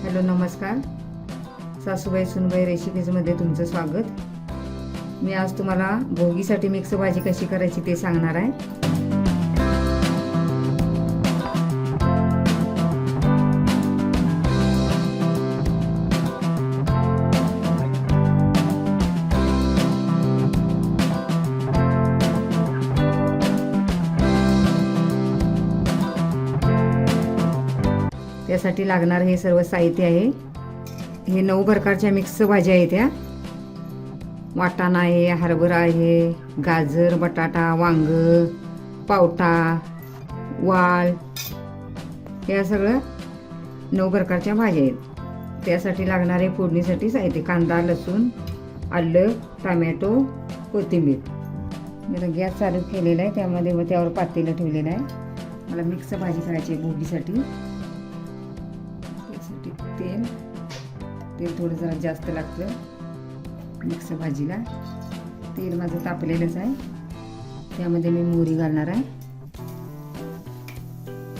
Hello नमस्कार. सासूबाई सुनबाई रेसिपीजमध्ये तुमचं स्वागत. मी आज तुम्हाला भोगीसाठी मिक्स भाजी कशी करायची ते सांगणार आहे. त्यासाठी लागणार हे सर्व साहित्य आहे. हे 9 प्रकारच्या मिक्स भाज्या आहेत. त्या वाटाणा आहे, हरभरा आहे, गाजर, बटाटा, वांग, पावटा, वाल, या सगळं 9 प्रकारच्या भाज्या आहेत. त्यासाठी लागणारे फोडणीसाठी साहित्य कांदा, लसूण, आलं, टोमॅटो, कोथिंबीर. मी आता गॅस चालू केलेला आहे. त्यावर पातेलं ठेवलेलं आहे. मला मिक्स भाजी करायची आहे भोगीसाठी. तेल थोडं जरा जास्त लागतं मिक्स भाजीला. तेल माझं तापलेलंच आहे. त्यामध्ये मी मोहरी घालणार आहे.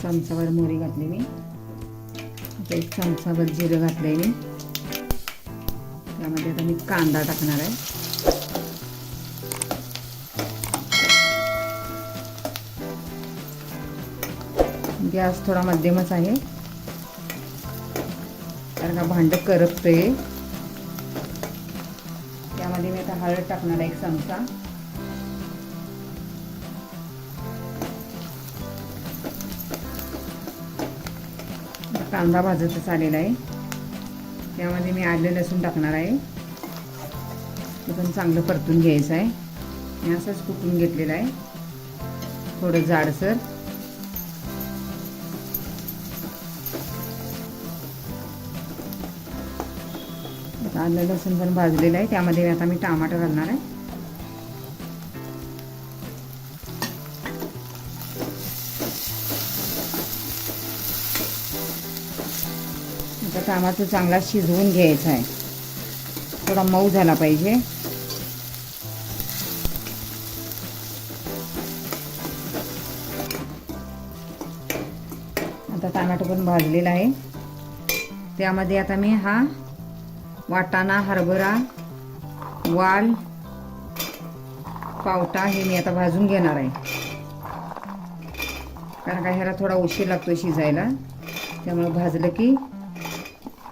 चमचाभर मोहरी घातली मी. आता 1 चमचाभर जिरं घातलंय मी. त्यामध्ये आता मी कांदा टाकणार आहे. गॅस थोडा मध्यमच आहे कारण का भांड करपतंय. त्यामध्ये मी आता हळद टाकणार आहे 1 चमचा. कांदा भाजतच आलेला आहे. त्यामध्ये मी आलं लसूण टाकणार आहे. ते पण चांगलं परतून घ्यायचं आहे. मी असंच कुटून घेतलेलं आहे थोडं जाडसर. आलं लसूण पण भाजलेलं आहे. त्यामध्ये आता मी टमाटर घालणार आहे. आता टमाटर चांगला शिजवून घ्यायचा आहे. थोडा मऊ झाला पाहिजे. आता टमाटर पण भाजलेला आहे. त्यामध्ये आता मी हा वाटाणा, हरभरा, वाल, पावटा हे मी आता भाजून घेणार आहे. कारण का ह्याला थोडा उशीर लागतो शिजायला. त्यामुळे भाजलं की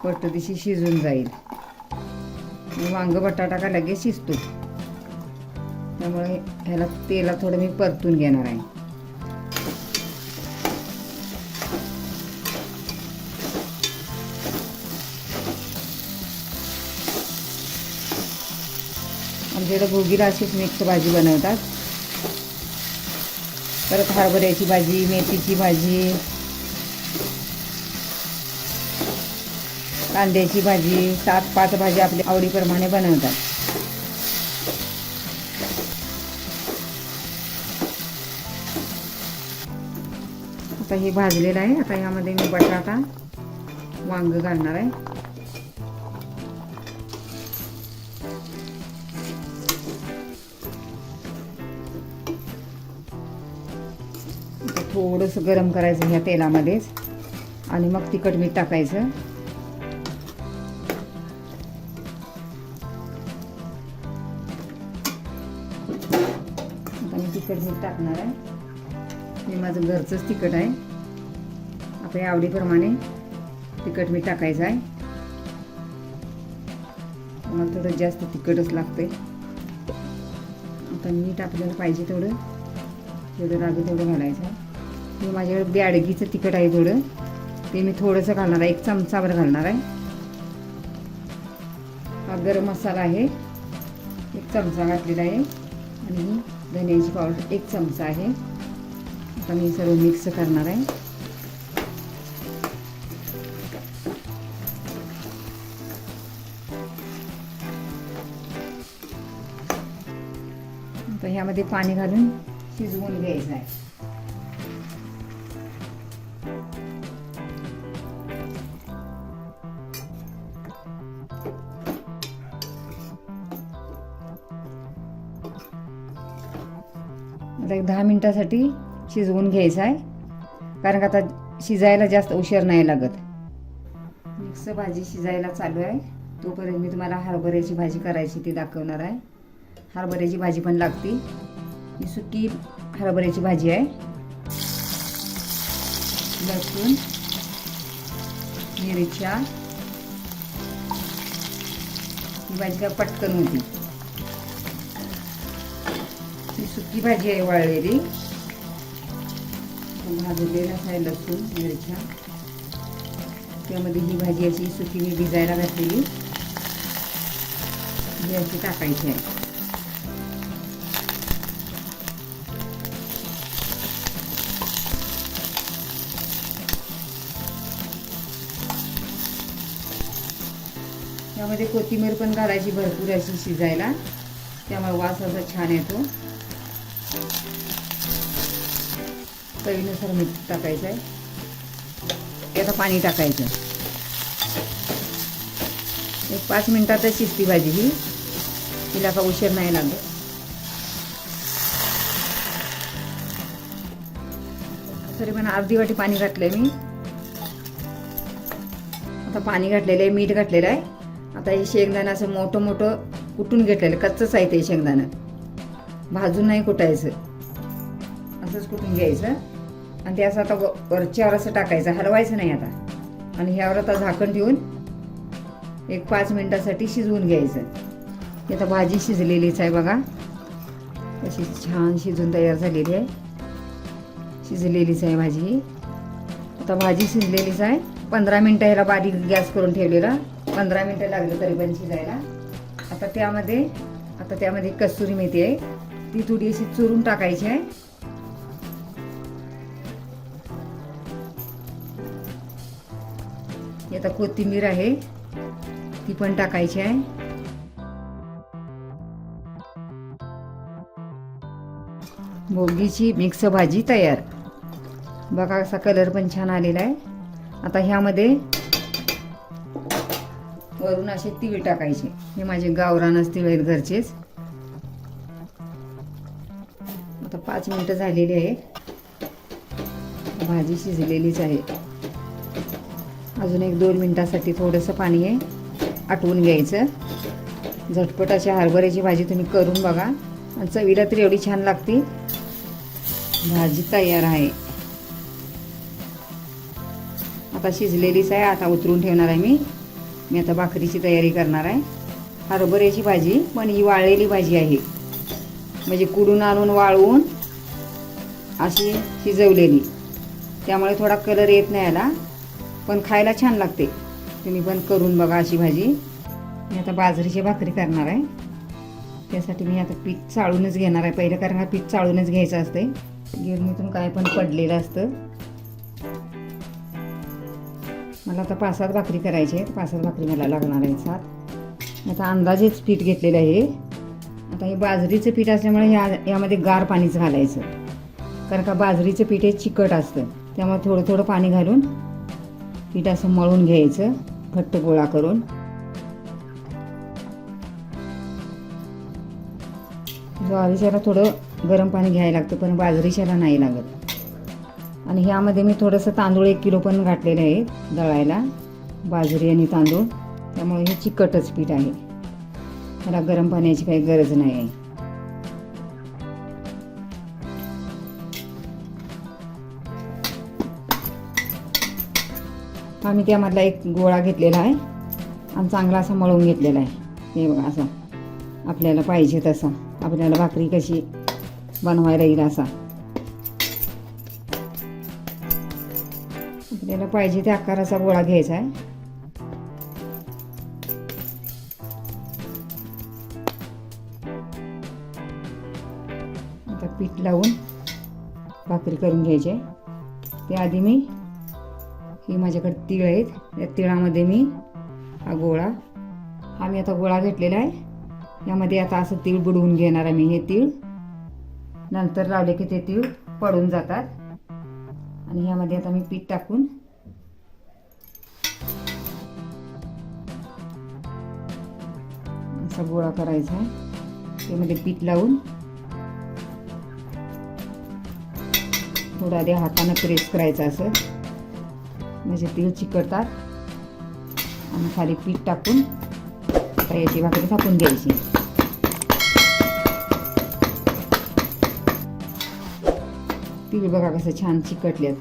पटदिशी शिजून जाईल. वांग बटाटा का लगेच शिजतो. त्यामुळे ह्याला तेलात थोडं मी परतून घेणार आहे. आमच्याकडे भोगीला अशीच मिक्स भाजी बनवतात. परत हरभऱ्याची भाजी, मेथीची भाजी, कांद्याची भाजी, 7-5 भाजी आपल्या आवडीप्रमाणे बनवतात. आता हे भाजलेलं आहे. आता यामध्ये मी बटाटा, वांग घालणार आहे. थोडंसं गरम करायचं ह्या तेलामध्येच आणि मग तिखट मीठ टाकायचं. आता मी तिखट मीठ टाकणार आहे. हे माझं घरचंच तिखट आहे. आपल्या आवडीप्रमाणे तिखट मीठ टाकायचं आहे. मला थोडं जास्त तिखटच लागतंय. आता मीठ आपल्याला पाहिजे तेवढं लागेल तेवढं घालायचं आहे. हे माझ्याकडे ब्याडगीचं तिखट आहे थोडं. ते मी थोडंसं घालणार आहे. 1 चमचाभर घालणार आहे. हा गरम मसाला आहे 1 चमचा घातलेला आहे. आणि ही धन्याची पावडर 1 चमचा आहे. आता मी सर्व मिक्स करणार आहे. आता ह्यामध्ये पाणी घालून शिजवून घ्यायचं आहे. आता 10 मिनिटासाठी शिजवून घ्यायचं आहे. कारण का आता शिजायला जास्त उशीर नाही लागत. मिक्स भाजी शिजायला चालू आहे, तोपर्यंत मी तुम्हाला हरभऱ्याची भाजी करायची ती दाखवणार आहे. हरभऱ्याची भाजी पण लागते. ही सुकी हरभऱ्याची भाजी आहे. लसूण, मिरच्या, ही भाजी काय पटकन होती. ही सुकी भाजी आहे वाळलेली. भाजलेला आहे लसूण मिरच्या, त्यामध्ये ही भाजी अशी सुकी मी भिजायला घातलेली ही अशी टाकायची आहे. त्यामध्ये कोथिंबीर पण घालायची भरपूर अशी शिजायला, त्यामुळे वास असा छान येतो. चवीनुसार मीठ टाकायचं आहे. आता पाणी टाकायचं. एक 5 मिनिटातच शिजती भाजी ही, तिला का उशीर नाही लागत. तरी पण अर्धी वाटी पाणी घातलंय मी. आता पाणी घातलेलं आहे, मीठ घातलेलं आहे. आता हे शेंगदाणा असं मोठं मोठं कुटून घेतलेलं, कच्चंच आहे ते शेंगदाणं, भाजून नाही कुटायचं, असंच कुटून घ्यायचं. आणि ते असं आता वरच्यावर असं टाकायचं, हलवायचं नाही आता. आणि ह्यावर आता झाकण ठेवून एक 5 मिनिटासाठी शिजवून घ्यायचं. आता भाजी शिजलेलीच आहे बघा, कशी छान शिजून तयार झालेली आहे. शिजलेलीच आहे भाजी. आता भाजी शिजलेलीच आहे. 15 मिनिटं ह्याला बारीक गॅस करून ठेवलेला, 15 मिनिटं लागलं तरी पण शिजायला. आता त्यामध्ये कसुरी मेथी आहे, ती थोडी अशी चुरून टाकायची आहे. आता कोथिंबीर आहे, ती पण टाकायची आहे. भोगीची मिक्स भाजी तयार. बघा असा कलर पण छान आलेला आहे. आता ह्यामध्ये वरून असे तीळ टाकायचे. हे माझे गावरानच तीळ आहेत, घरचेच. आता 5 मिनिटं झालेली आहे, भाजी शिजलेलीच आहे. अजून एक 2 मिनिटासाठी थोडंसं पाणी आहे, आटवून घ्यायचं. झटपट अशा हरभऱ्याची भाजी तुम्ही करून बघा, आणि चवीला तर एवढी छान लागते. भाजी तयार आहे. आता शिजलेलीच आहे. आता उतरून ठेवणार आहे मी आता भाकरीची तयारी करणार आहे. हरभऱ्याची भाजी पण ही वाळलेली भाजी आहे, म्हणजे कुडून आणून वाळवून अशी शिजवलेली, त्यामुळे थोडा कलर येत नाही याला, पण खायला छान लागते. तुम्ही पण करून बघा अशी भाजी. मी आता बाजरीची भाकरी करणार आहे. त्यासाठी मी आता पीठ चाळूनच घेणार आहे पहिलं, कारण हा पीठ चाळूनच घ्यायचं असते. गिरणीतून काय पण पडलेलं असतं. मला आता 5-7 भाकरी करायची आहेत. 5-7 भाकरी मला लागणार आहेत, 7. आता अंदाजेच पीठ घेतलेलं आहे. आता हे बाजरीचं पीठ असल्यामुळे यामध्ये गार पाणीच घालायचं, कारण का बाजरीचं पीठ हे चिकट असतं. त्यामुळे थोडं थोडं पाणी घालून पीठ असं मळून घ्यायचं, घट्ट गोळा करून. ज्वारीच्याला थोडं गरम पाणी घ्यायला लागतं, पण बाजरीच्याला नाही लागत. आणि ह्यामध्ये मी थोडंसं तांदूळ 1 किलो पण घातलेले आहे दळायला, बाजरी आणि तांदूळ. त्यामुळे हे चिकटच पीठ आहे, त्याला गरम पाण्याची काही गरज नाही आहे. आम्ही त्यामधला एक गोळा घेतलेला आहे आणि चांगला असा मळून घेतलेला आहे. हे बघा, असा आपल्याला पाहिजे तसा, आपल्याला भाकरी कशी बनवायला येईल असा, आपल्याला पाहिजे त्या आकाराचा गोळा घ्यायचा आहे. आता पीठ लावून भाकरी करून घ्यायची. त्याआधी मी माझ्याकडे तीळ आहेत, त्या तिळामध्ये मी हा मी आता गोळा घेतलेला आहे. यामध्ये आता असं तीळ बुडवून घेणार आहे मी. हे तीळ नंतर लावले की ते तीळ पडून जातात. आणि ह्यामध्ये आता मी पीठ टाकून असा गोळा करायचा आहे. त्यामध्ये पीठ लावून थोडा आधी हाताने प्रेस करायचं असं, म्हणजे तीळ चिकटतात. आणि खाली पीठ टाकून तव्याची भाकरी थापून घ्यायची. तीळ बघा कसं छान चिकटल्यात.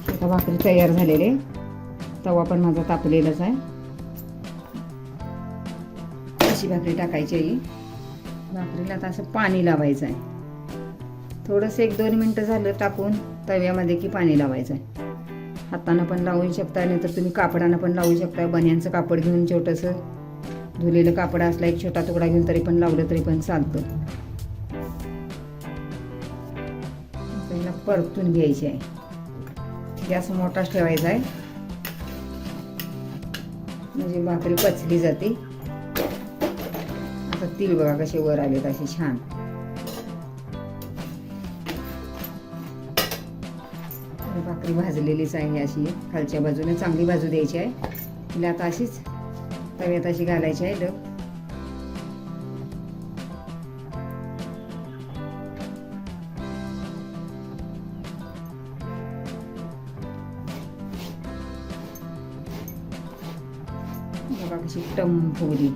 आता भाकरी तयार झालेले. तवा पण माझा तापलेलाच आहे. अशी भाकरी टाकायची आहे. भाकरीला आता असं पाणी लावायचं आहे. थोडंसं 1-2 मिनटं झालं टाकून तव्यामध्ये की पाणी लावायचं आहे. हातानं पण लावू शकता, नाही तर तुम्ही कापडानं पण लावू शकता. बन्यांचं कापड घेऊन छोटंसं धुलेलं कापड असला एक छोटा तुकडा घेऊन तरी पण लावलं तरी पण चालतं. पहिला परतून घ्यायची आहे. गॅस मोठाच ठेवायचा आहे म्हणजे भाकरी पचली जाते. आता तीळ बघा कसे वर आलेत असे छान. भाकरी भाजलेलीच आहे अशी. खालच्या बाजूने चांगली बाजू द्यायची आहे. तिला आता अशीच तव्यात अशी घालायची आहे. बघा कशी टम फुगली.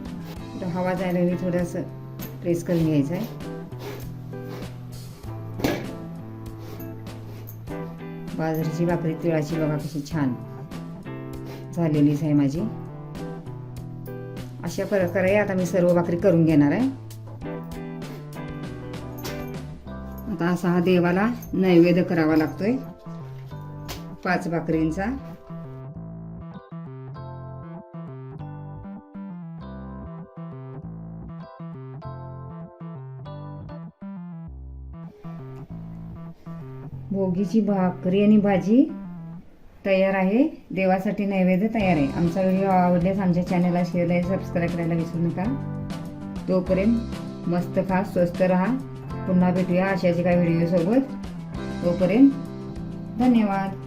हवा जायला मी थोडंसं प्रेस करून घ्यायचं आहे. बाजरीची भाकरी तिळाची बघा कशी छान झालेलीच आहे माझी. अशा प्रकारे आता मी सर्व भाकरी करून घेणार आहे. आता असा हा देवाला नैवेद्य करावा लागतोय 5 भाकरींचा. भोगीची भाकरी आणि भाजी तयार आहे. देवासाठी नैवेद्य तयार आहे. आमचा व्हिडिओ आवडल्यास आमच्या चॅनलला शेअर आणि सबस्क्राईब करायला विसरू नका. तोपर्यंत मस्त खा, स्वस्त राहा. पुन्हा भेटूया अशाच एका व्हिडिओ सोबत. तोपर्यंत धन्यवाद.